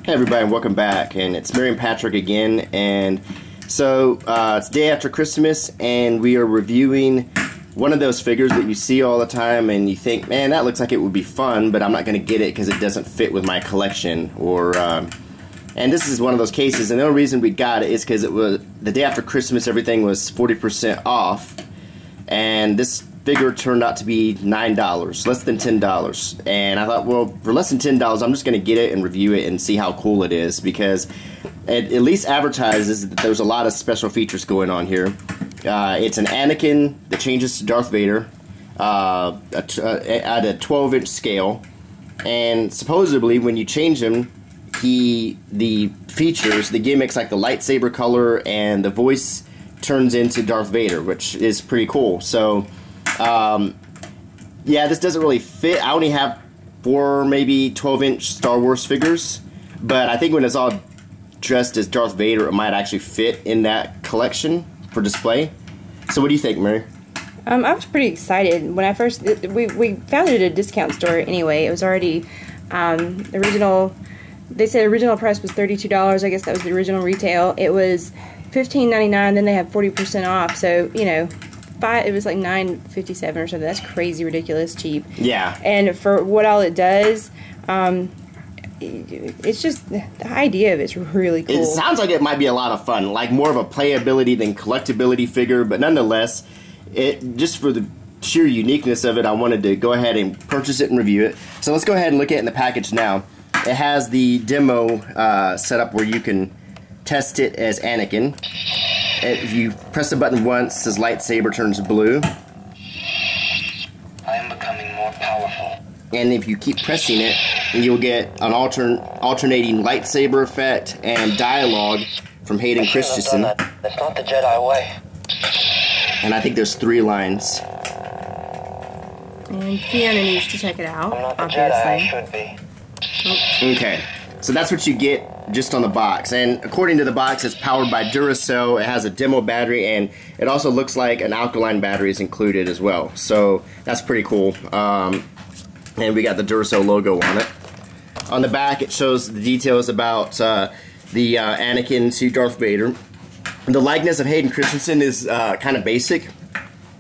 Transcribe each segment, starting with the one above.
Hey everybody, and welcome back. And it's Mary and Patrick again. And so it's day after Christmas, and we are reviewing one of those figures that you see all the time, and you think, man, that looks like it would be fun, but I'm not going to get it because it doesn't fit with my collection. And this is one of those cases, and the only reason we got it is because it was the day after Christmas. Everything was 40% off, and this figure turned out to be $9, less than $10. And I thought, well, for less than $10, I'm just going to get it and review it and see how cool it is, because it at least advertises that there's a lot of special features going on here. It's an Anakin that changes to Darth Vader at a 12-inch scale, and supposedly when you change him, the features, the gimmicks like the lightsaber color and the voice turns into Darth Vader, which is pretty cool. So yeah, this doesn't really fit. I only have 4, maybe 12-inch Star Wars figures, but I think when it's all dressed as Darth Vader, it might actually fit in that collection for display. So what do you think, Mary? I was pretty excited when I first we found it at a discount store. Anyway, it was already original. They said original price was $32. I guess that was the original retail. It was $15.99. Then they had 40% off. So you know, it was like $9.57 or something. That's crazy, ridiculous, cheap. Yeah. And for what all it does, it's just the idea of it's really cool. It sounds like it might be a lot of fun, like more of a playability than collectability figure, but nonetheless, it just for the sheer uniqueness of it, I wanted to go ahead and purchase it and review it. So let's go ahead and look at it in the package now. It has the demo set up where you can test it as Anakin. If you press the button once, his lightsaber turns blue. I am becoming more powerful. And if you keep pressing it, you'll get an alternating lightsaber effect and dialogue from Hayden Christensen. That's not the Jedi way. And I think there's 3 lines. And Fiona needs to check it out, I'm not the obviously. Jedi I should be. Okay, so that's what you get just on the box. And according to the box, it's powered by Duracell. It has a demo battery, and it also looks like an alkaline battery is included as well. So that's pretty cool. And we got the Duracell logo on it. On the back, it shows the details about the Anakin to Darth Vader. The likeness of Hayden Christensen is kind of basic,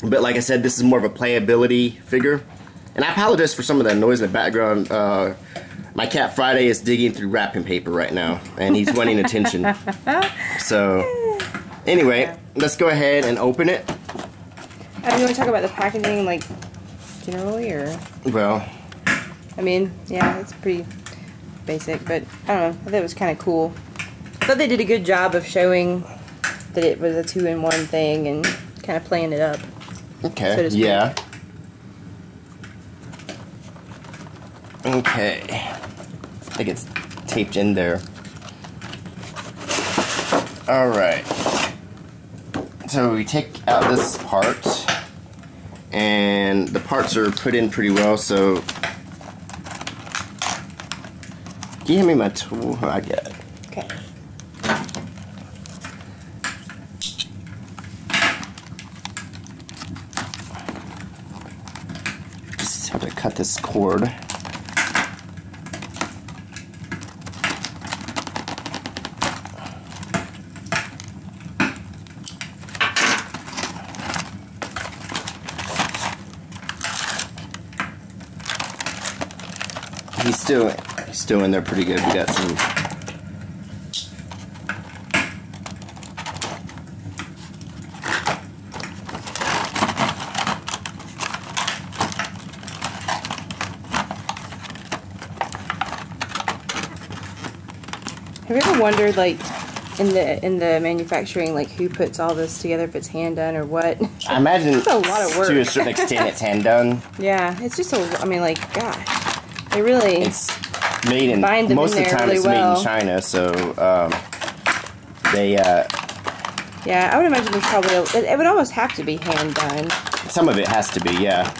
but like I said, this is more of a playability figure. And I apologize for some of that noise in the background. My cat Friday is digging through wrapping paper right now, and he's wanting attention. So, anyway, let's go ahead and open it. You want to talk about the packaging, like, generally, or? Well, I mean, yeah, it's pretty basic, but I don't know. I thought it was kind of cool. I thought they did a good job of showing that it was a 2-in-1 thing and kind of playing it up. okay, so to speak. yeah. Okay. I think it's taped in there. Alright. So we take out this part, and the parts are put in pretty well, so can you hand me my tool? Oh, I got it. Okay. Just have to cut this cord. He's still in there pretty good. We got some. Have you ever wondered, like, in the manufacturing, like, who puts all this together, if it's hand done or what? I imagine it's a lot of work. To a certain extent, it's hand done. Yeah, it's just I mean, like, gosh. It really... It's made in... Most of the time it's made in China, so they... yeah, I would imagine there's probably... It would almost have to be hand done. Some of it has to be, yeah.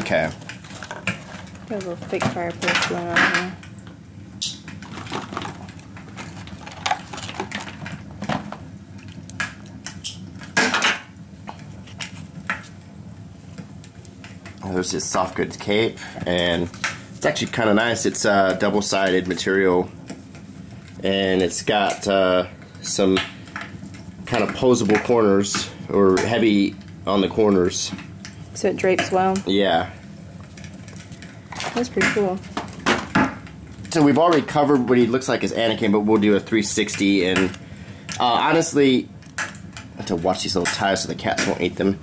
Okay. Got a little fake fireplace going on here. There's this soft goods cape, and it's actually kind of nice. It's double-sided material, and it's got some kind of posable corners, or heavy on the corners. So it drapes well. Yeah. That's pretty cool. So we've already covered what he looks like as Anakin, but we'll do a 360. And honestly, I have to watch these little ties so the cats won't eat them.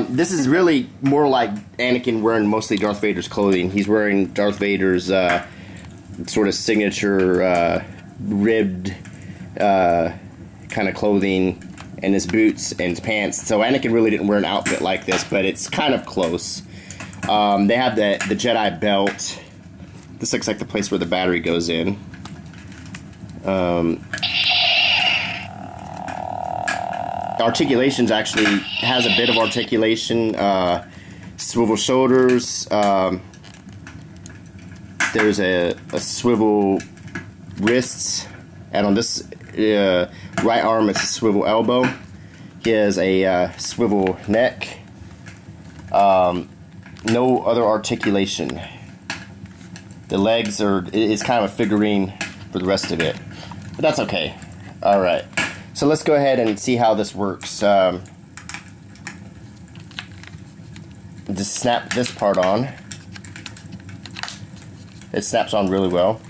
This is really more like Anakin wearing mostly Darth Vader's clothing. He's wearing Darth Vader's sort of signature ribbed kind of clothing, and his boots and his pants. So Anakin really didn't wear an outfit like this, but it's kind of close. They have the Jedi belt. This looks like the place where the battery goes in. Articulations actually has a bit of articulation. Swivel shoulders. There's a swivel wrists, and on this right arm it's a swivel elbow. He has a swivel neck. No other articulation. The legs it's kind of a figurine for the rest of it, but that's okay. All right. So let's go ahead and see how this works. Just snap this part on. It snaps on really well.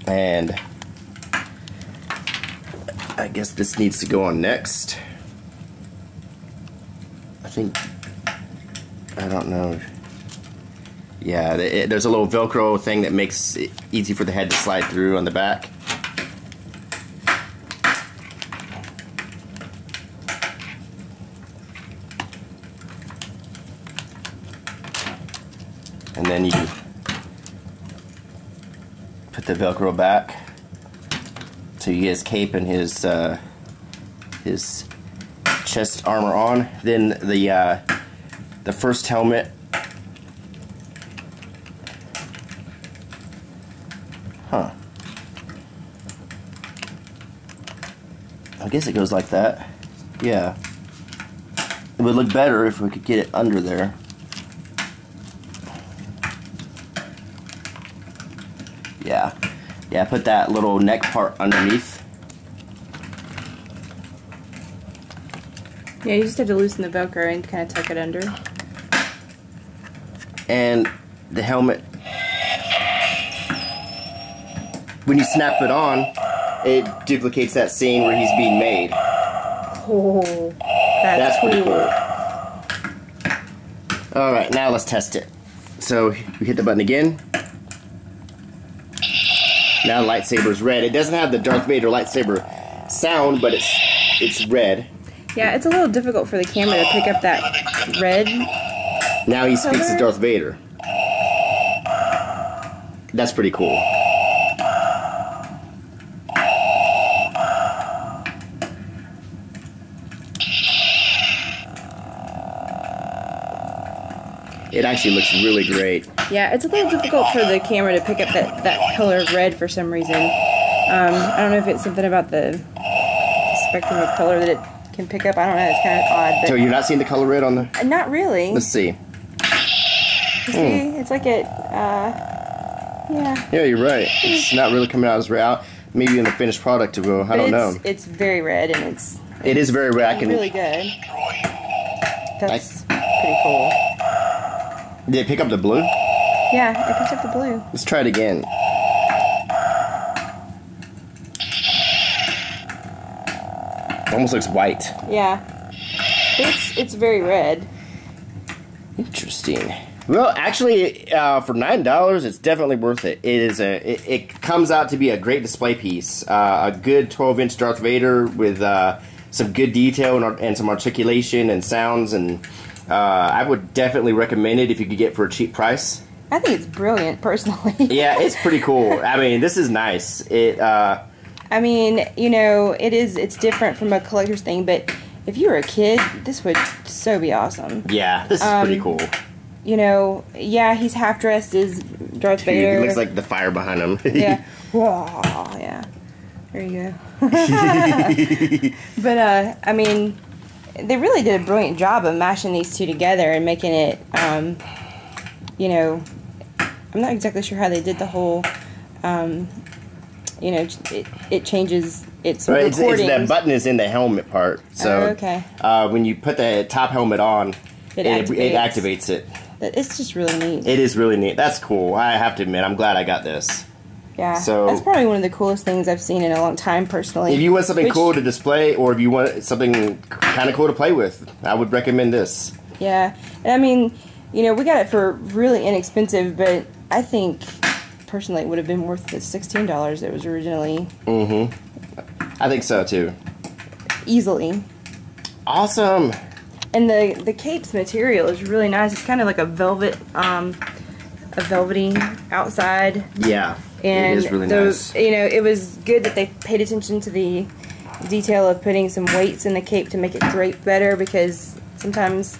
And I guess this needs to go on next. I don't know. Yeah, there's a little Velcro thing that makes it easy for the head to slide through on the back. And then you put the Velcro back. So you get his cape and his chest armor on. Then the first helmet. Huh. I guess it goes like that. Yeah. It would look better if we could get it under there. Yeah. Yeah, put that little neck part underneath. Yeah, you just have to loosen the Velcro and kind of tuck it under. And the helmet, when you snap it on, it duplicates that scene where he's being made. Oh, that's pretty cool. Alright, now let's test it. So we hit the button again. Now the lightsaber's red. It doesn't have the Darth Vader lightsaber sound, but it's red. Yeah, it's a little difficult for the camera to pick up that red. Now he speaks as Darth Vader. That's pretty cool. It actually looks really great. Yeah, it's a little difficult for the camera to pick up that color of red for some reason. I don't know if it's something about the spectrum of color that it can pick up. I don't know. It's kind of odd. But So you're not seeing the color red on the... not really. Let's see. You see, it's like it. Yeah. Yeah, you're right. It's not really coming out as red. Maybe in the finished product it will. I don't know. It's very red, and It is very red. I can... really good. That's pretty cool. Did it pick up the blue? Yeah, it picked up the blue. Let's try it again. Almost looks white. Yeah. It's very red. Interesting. Well, actually, for $9, it's definitely worth it. It comes out to be a great display piece. A good 12-inch Darth Vader with some good detail and some articulation and sounds, and I would definitely recommend it if you could get it for a cheap price. I think it's brilliant, personally. Yeah, it's pretty cool. I mean, this is nice. I mean, you know, it's different from a collector's thing, but if you were a kid, this would so be awesome. Yeah, this is pretty cool. you know, yeah, he's half dressed as Darth Vader. He looks like the fire behind him. Yeah. Whoa, yeah. There you go. But, I mean, they really did a brilliant job of mashing these two together and making it, you know, I'm not exactly sure how they did the whole, you know, it changes its right, recordings. that button is in the helmet part. So okay. When you put the top helmet on, it activates it. It's just really neat. It is really neat. That's cool. I have to admit, I'm glad I got this. Yeah, so that's probably one of the coolest things I've seen in a long time, personally. If you want something cool to display, or if you want something kind of cool to play with, I would recommend this. Yeah, and I mean, you know, we got it for really inexpensive, but I think, personally, it would have been worth the $16 it was originally. Mm-hmm. I think so, too. Easily. Awesome. And the cape's material is really nice. It's kind of like a velvety outside. Yeah, and it is really nice. You know, it was good that they paid attention to the detail of putting some weights in the cape to make it drape better, because sometimes,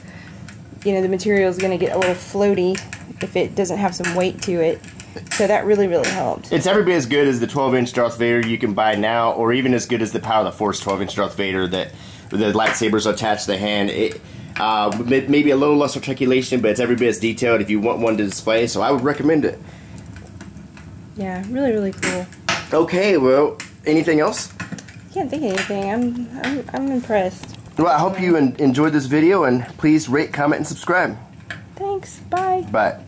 you know, the material is going to get a little floaty if it doesn't have some weight to it. So that really, really helped. It's every bit as good as the 12-inch Darth Vader you can buy now, or even as good as the Power of the Force 12-inch Darth Vader that the lightsabers attached to the hand. It maybe a little less articulation, but it's every bit as detailed if you want one to display, so I would recommend it. Yeah, really, really cool. Okay, well, anything else? I can't think of anything. I'm impressed. Well, I hope you enjoyed this video, and please rate, comment, and subscribe. Thanks. Bye. Bye.